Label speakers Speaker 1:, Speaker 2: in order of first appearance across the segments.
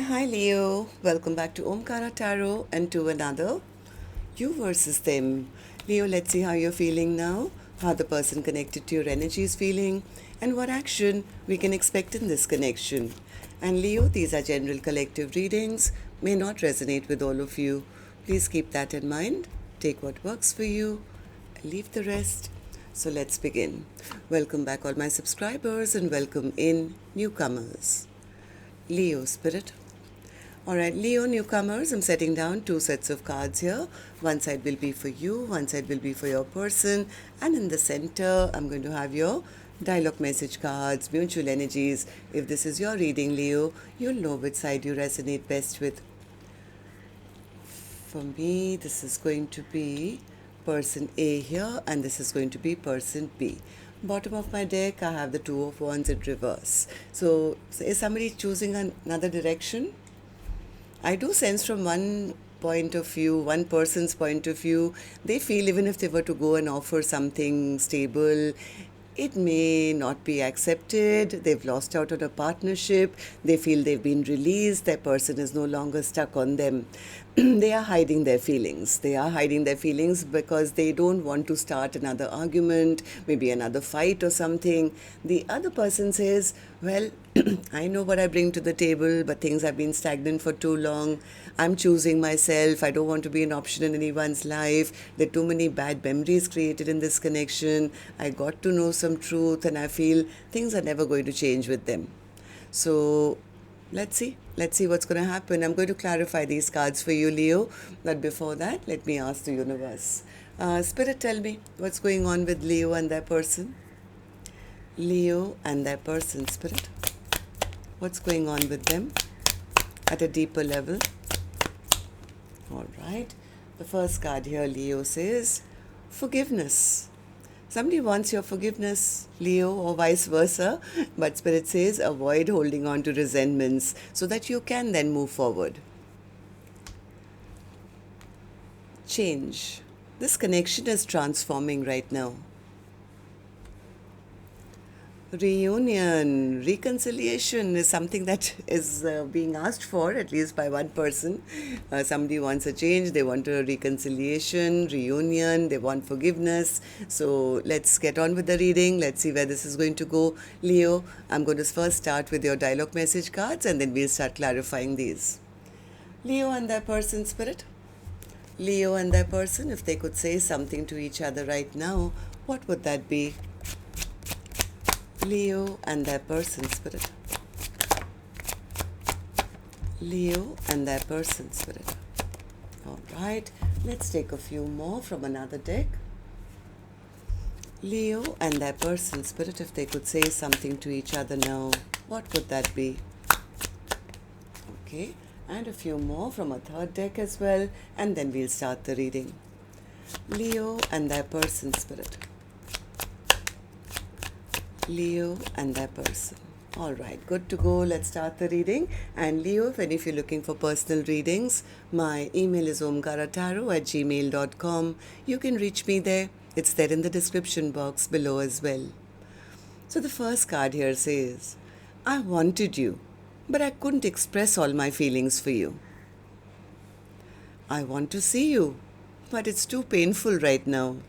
Speaker 1: Hi Leo, welcome back to Omkaratarot and to another you versus them. Leo, let's see how you're feeling now, how the person connected to your energy is feeling, and what action we can expect in this connection. And Leo, these are general collective readings, may not resonate with all of you. Please keep that in mind. Take what works for you, leave the rest. So let's begin. Welcome back, all my subscribers, and welcome in newcomers. Leo Spirit. Alright, Leo newcomers, I'm setting down two sets of cards here. One side will be for you, one side will be for your person, and in the center, I'm going to have your dialogue message cards, mutual energies. If this is your reading, Leo, you'll know which side you resonate best with. For me, this is going to be person A here, and this is going to be person B. Bottom of my deck, I have the Two of Wands in reverse. So is somebody choosing another direction? I do sense from one point of view, one person's point of view, they feel even if they were to go and offer something stable, it may not be accepted. They've lost out on a partnership. They feel they've been released. Their person is no longer stuck on them. They are hiding their feelings. They are hiding their feelings because they don't want to start another argument, maybe another fight or something. The other person says, well, I know what I bring to the table, but things have been stagnant for too long. I'm choosing myself. I don't want to be an option in anyone's life. There are too many bad memories created in this connection. I got to know some truth and I feel things are never going to change with them. So let's see what's going to happen. I'm going to clarify these cards for you, Leo, but before that, let me ask the universe. Spirit, tell me what's going on with Leo and their person. Leo and their person, Spirit. What's going on with them at a deeper level? All right. The first card here, Leo, says forgiveness. Somebody wants your forgiveness, Leo, or vice versa, but Spirit says avoid holding on to resentments so that you can then move forward. Change. This connection is transforming right now. Reunion, reconciliation is something that is being asked for, at least by one person. Somebody wants a change, they want a reconciliation, reunion, they want forgiveness. So let's get on with the reading. Let's see where this is going to go. Leo, I'm going to first start with your dialogue message cards and then we'll start clarifying these. Leo and their person, Spirit. Leo and their person, if they could say something to each other right now, what would that be? Leo and their person, Spirit. Leo and their person, Spirit. All right, let's take a few more from another deck. Leo and their person, Spirit, if they could say something to each other now, what would that be? Okay, and a few more from a third deck as well, and then we'll start the reading. Leo and their person, Spirit. Leo and their person. All right, good to go. Let's start the reading. And Leo, if you're looking for personal readings, my email is omkaratarot@gmail.com. You can reach me there. It's there in the description box below as well. So the first card here says, I wanted you, but I couldn't express all my feelings for you. I want to see you, but it's too painful right now.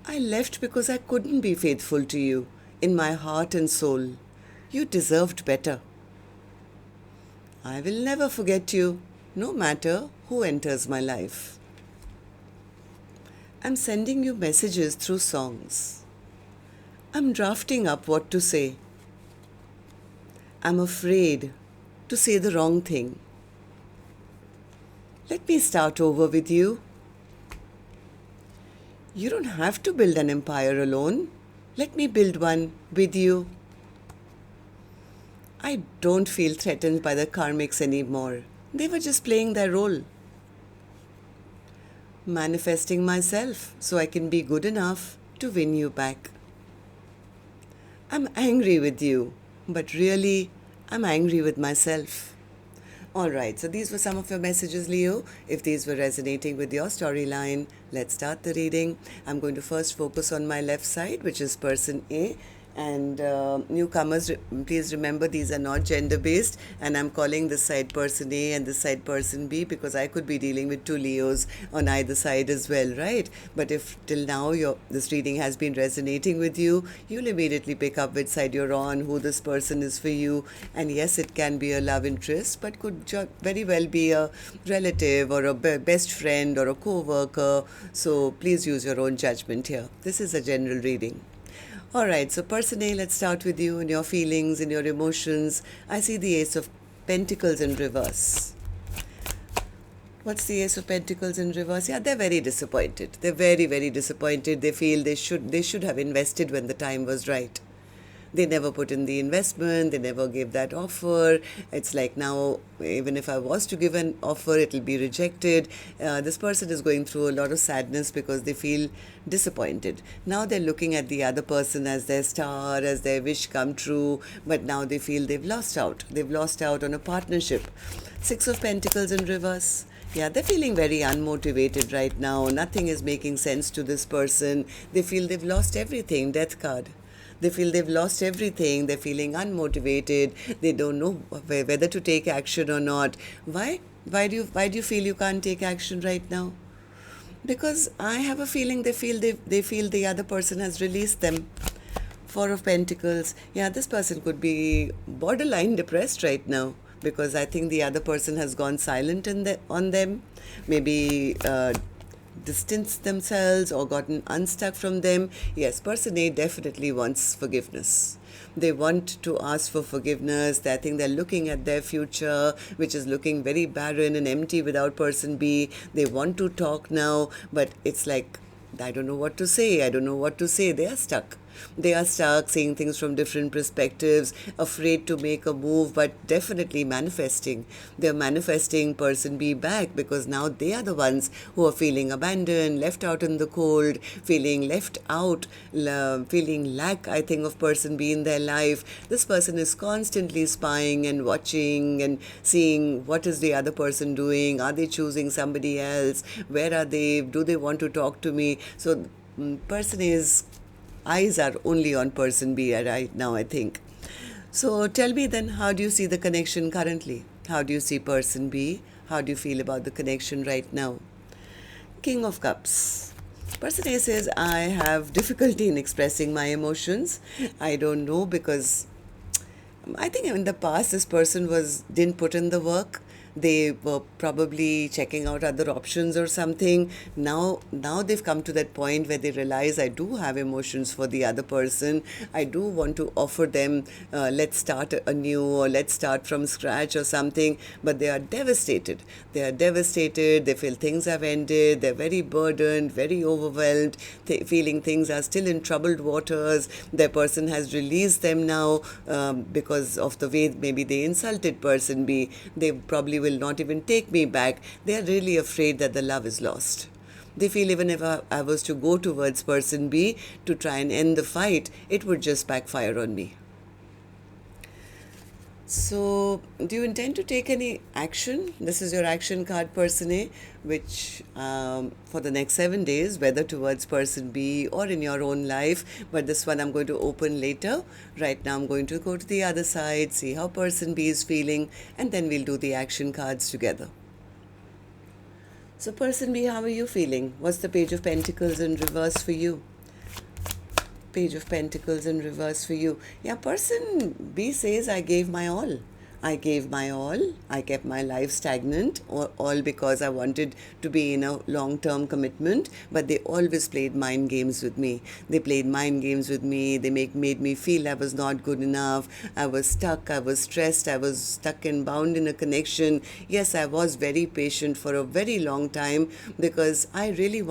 Speaker 1: I left because I couldn't be faithful to you in my heart and soul. You deserved better. I will never forget you, no matter who enters my life. I'm sending you messages through songs. I'm drafting up what to say. I'm afraid to say the wrong thing. Let me start over with you. You don't have to build an empire alone. Let me build one with you. I don't feel threatened by the karmics anymore. They were just playing their role. Manifesting myself so I can be good enough to win you back. I'm angry with you, but really, I'm angry with myself. Alright, so these were some of your messages, Leo. If these were resonating with your storyline, let's start the reading. I'm going to first focus on my left side, which is person A. And newcomers, please remember these are not gender based, and I'm calling this side person A and this side person B because I could be dealing with two Leos on either side as well, right? But if till now this reading has been resonating with you, you'll immediately pick up which side you're on, who this person is for you. And yes, it can be a love interest, but could very well be a relative or a best friend or a co-worker. So please use your own judgment here. This is a general reading. All right, so person A, let's start with you and your feelings and your emotions. I see the Ace of Pentacles in reverse. What's the Ace of Pentacles in reverse? Yeah, they're very disappointed. They're very, very disappointed. They feel they should have invested when the time was right. They never put in the investment, they never gave that offer. It's like now, even if I was to give an offer, it'll be rejected. This person is going through a lot of sadness because they feel disappointed. Now they're looking at the other person as their star, as their wish come true, but now they feel they've lost out. They've lost out on a partnership. Six of Pentacles in reverse. Yeah, they're feeling very unmotivated right now. Nothing is making sense to this person. They feel they've lost everything. Death card. They feel they've lost everything. They're feeling unmotivated. They don't know whether to take action or not. Why? Why do you feel you can't take action right now? Because I have a feeling they feel the other person has released them. Four of Pentacles. Yeah, this person could be borderline depressed right now because I think the other person has gone silent on them. Maybe distanced themselves or gotten unstuck from them. Yes, person A definitely wants forgiveness. They want to ask for forgiveness. I think they're looking at their future, which is looking very barren and empty without person B. They want to talk now, but it's like, I don't know what to say. I don't know what to say. They are stuck. They are stuck, seeing things from different perspectives, afraid to make a move, but definitely manifesting. They're manifesting person B back because now they are the ones who are feeling abandoned, left out in the cold, feeling left out, feeling lack, I think, of person B in their life. This person is constantly spying and watching and seeing what is the other person doing. Are they choosing somebody else? Where are they? Do they want to talk to me? So person is eyes are only on person B right now, I think. So tell me then, how do you see the connection currently? How do you see person B? How do you feel about the connection right now? King of Cups. Person A says, I have difficulty in expressing my emotions. I don't know, because I think in the past this person didn't put in the work. They were probably checking out other options or something. Now they've come to that point where they realize I do have emotions for the other person. I do want to offer them, let's start anew or let's start from scratch or something. But they are devastated. They are devastated. They feel things have ended. They're very burdened, very overwhelmed, feeling things are still in troubled waters. Their person has released them now because of the way maybe they insulted person B. They probably will not even take me back. They are really afraid that the love is lost. They feel even if I was to go towards person B to try and end the fight, it would just backfire on me. So, do you intend to take any action? This is your action card, person A, which for the next 7 days, whether towards person B or in your own life, but this one I'm going to open later. Right now I'm going to go to the other side, see how person B is feeling, and then we'll do the action cards together. So person B, how are you feeling? What's the Page of Pentacles in reverse for you? Page of Pentacles in reverse for you. Yeah, person B says, I gave my all. I gave my all. I kept my life stagnant, all because I wanted to be in a long-term commitment, but they always played mind games with me. They played mind games with me. They made me feel I was not good enough. I was stuck. I was stressed. I was stuck and bound in a connection. Yes, I was very patient for a very long time because I really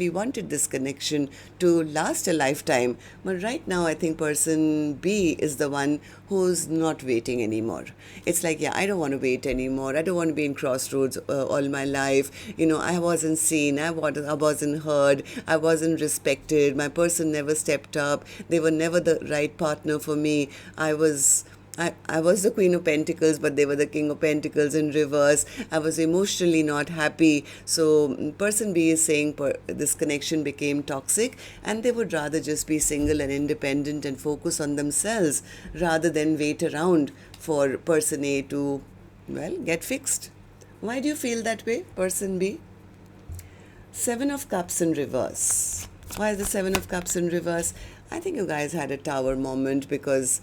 Speaker 1: wanted this connection to last a lifetime. But right now, I think person B is the one who's not waiting anymore. It's like, yeah, I don't want to wait anymore. I don't want to be in crossroads all my life. I wasn't seen. I wasn't heard. I wasn't respected. My person never stepped up. They were never the right partner for me. I was I was the Queen of Pentacles, but they were the King of Pentacles in reverse. I was emotionally not happy. So person B is saying this connection became toxic, and they would rather just be single and independent and focus on themselves rather than wait around for person A to, well, get fixed. Why do you feel that way, person B? Seven of Cups in reverse. Why is the Seven of Cups in reverse? I think you guys had a tower moment because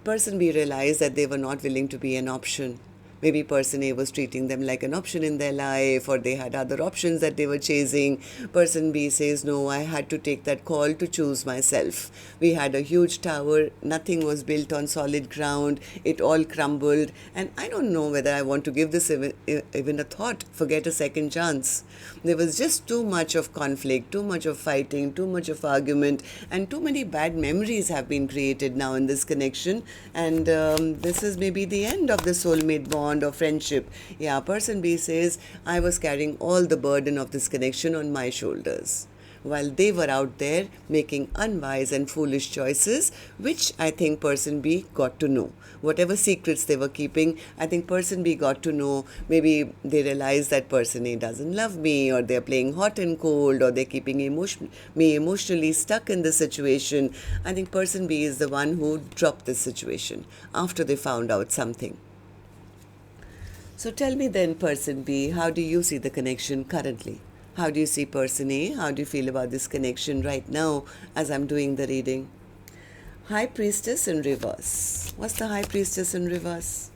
Speaker 1: person B realized that they were not willing to be an option. Maybe person A was treating them like an option in their life, or they had other options that they were chasing. Person B says, no, I had to take that call to choose myself. We had a huge tower. Nothing was built on solid ground. It all crumbled. And I don't know whether I want to give this even a thought. Forget a second chance. There was just too much of conflict, too much of fighting, too much of argument, and too many bad memories have been created now in this connection. And this is maybe the end of the soulmate bond or friendship. Yeah, person B says, I was carrying all the burden of this connection on my shoulders, while they were out there making unwise and foolish choices, which I think person B got to know. Whatever secrets they were keeping, I think person B got to know. Maybe they realized that person A doesn't love me, or they're playing hot and cold, or they're keeping me emotionally stuck in this situation. I think person B is the one who dropped this situation after they found out something. So tell me then, person B, how do you see the connection currently? How do you see person A? How do you feel about this connection right now as I'm doing the reading? High Priestess in reverse. What's the High Priestess in reverse?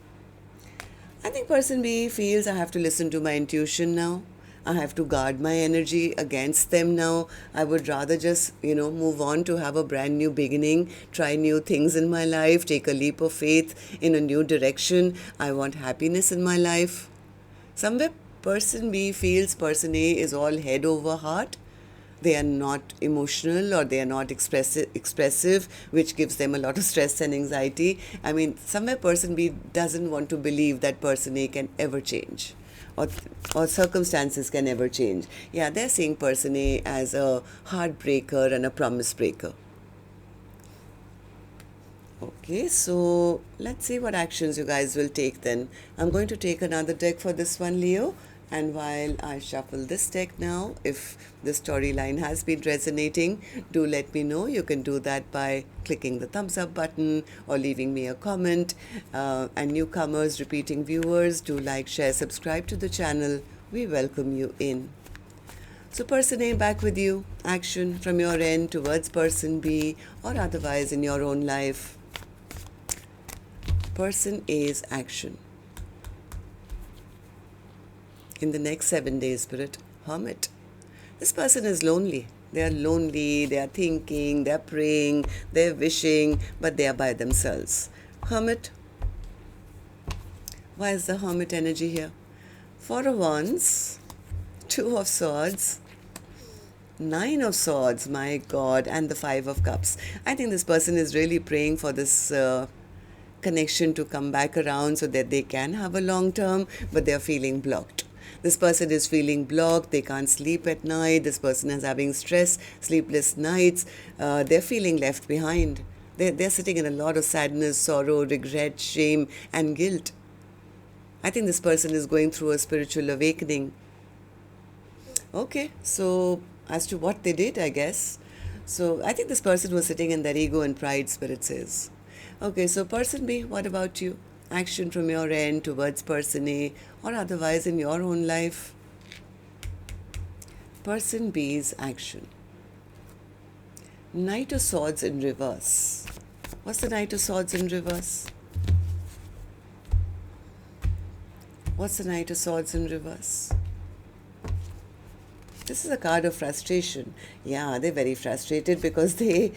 Speaker 1: I think person B feels I have to listen to my intuition now. I have to guard my energy against them now. I would rather just, move on to have a brand new beginning, try new things in my life, take a leap of faith in a new direction. I want happiness in my life. Somewhere person B feels person A is all head over heart. They are not emotional, or they are not expressive, which gives them a lot of stress and anxiety. I mean, somewhere person B doesn't want to believe that person A can ever change. Or circumstances can ever change. Yeah, they're seeing person A as a heartbreaker and a promise breaker. Okay, so let's see what actions you guys will take then. I'm going to take another deck for this one, Leo. And while I shuffle this deck now, if the storyline has been resonating, do let me know. You can do that by clicking the thumbs up button or leaving me a comment. And newcomers, repeating viewers, do like, share, subscribe to the channel. We welcome you in. So person A, back with you. Action from your end towards person B, or otherwise in your own life. Person A's action. In the next 7 days, Spirit, Hermit. This person is lonely. They are lonely, they are thinking, they are praying, they are wishing, but they are by themselves. Hermit. Why is the Hermit energy here? Four of Wands, Two of Swords, Nine of Swords, my God, and the Five of Cups. I think this person is really praying for this connection to come back around so that they can have a long term, but they are feeling blocked. This person is feeling blocked. They can't sleep at night. This person is having stress, sleepless nights. They're feeling left behind. They're sitting in a lot of sadness, sorrow, regret, shame, and guilt. I think this person is going through a spiritual awakening. Okay, so as to what they did, I guess. So I think this person was sitting in their ego and pride, Spirit says. Okay, so person B, what about you? Action from your end towards person A, or otherwise in your own life. Person B's action. Knight of Swords in reverse. What's the Knight of Swords in reverse? What's the Knight of Swords in reverse? This is a card of frustration. Yeah, they're very frustrated because they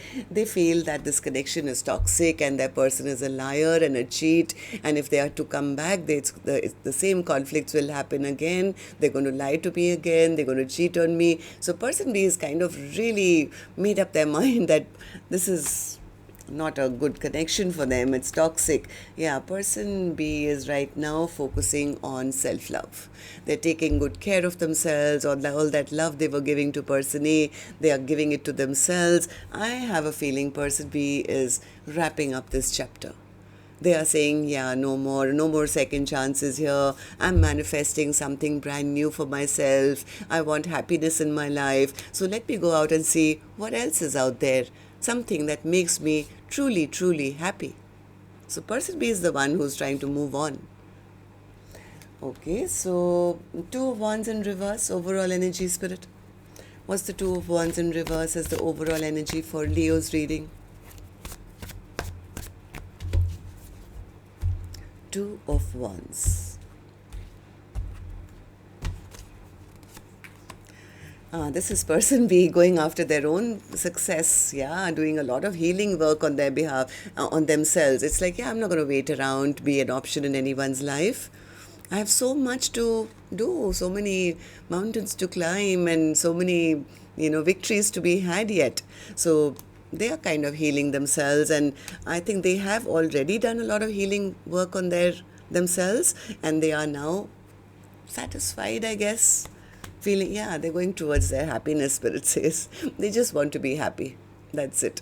Speaker 1: feel that this connection is toxic and their person is a liar and a cheat. And if they are to come back, the same conflicts will happen again. They're going to lie to me again. They're going to cheat on me. So person B is kind of really made up their mind that this is not a good connection for them. It's toxic. Yeah, person B is right now focusing on self-love. They're taking good care of themselves. All that love they were giving to person A, they are giving it to themselves. I have a feeling person B is wrapping up this chapter. They are saying, yeah, no more second chances here. I'm manifesting something brand new for myself. I want happiness in my life. So let me go out and see what else is out there. Something that makes me truly, truly happy. So person B is the one who's trying to move on. Okay, so Two of Wands in reverse, overall energy, Spirit. What's the Two of Wands in reverse as the overall energy for Leo's reading? Two of Wands. This is person B going after their own success, yeah, doing a lot of healing work on their behalf, on themselves. It's like, yeah, I'm not going to wait around to be an option in anyone's life. I have so much to do, so many mountains to climb, and so many, victories to be had yet. So they are kind of healing themselves, and I think they have already done a lot of healing work on themselves, and they are now satisfied, I guess. Feeling, yeah, they're going towards their happiness, Spirit says. They just want to be happy. That's it.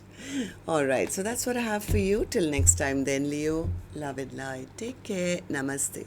Speaker 1: All right, so that's what I have for you. Till next time then, Leo. Love and light. Take care. Namaste.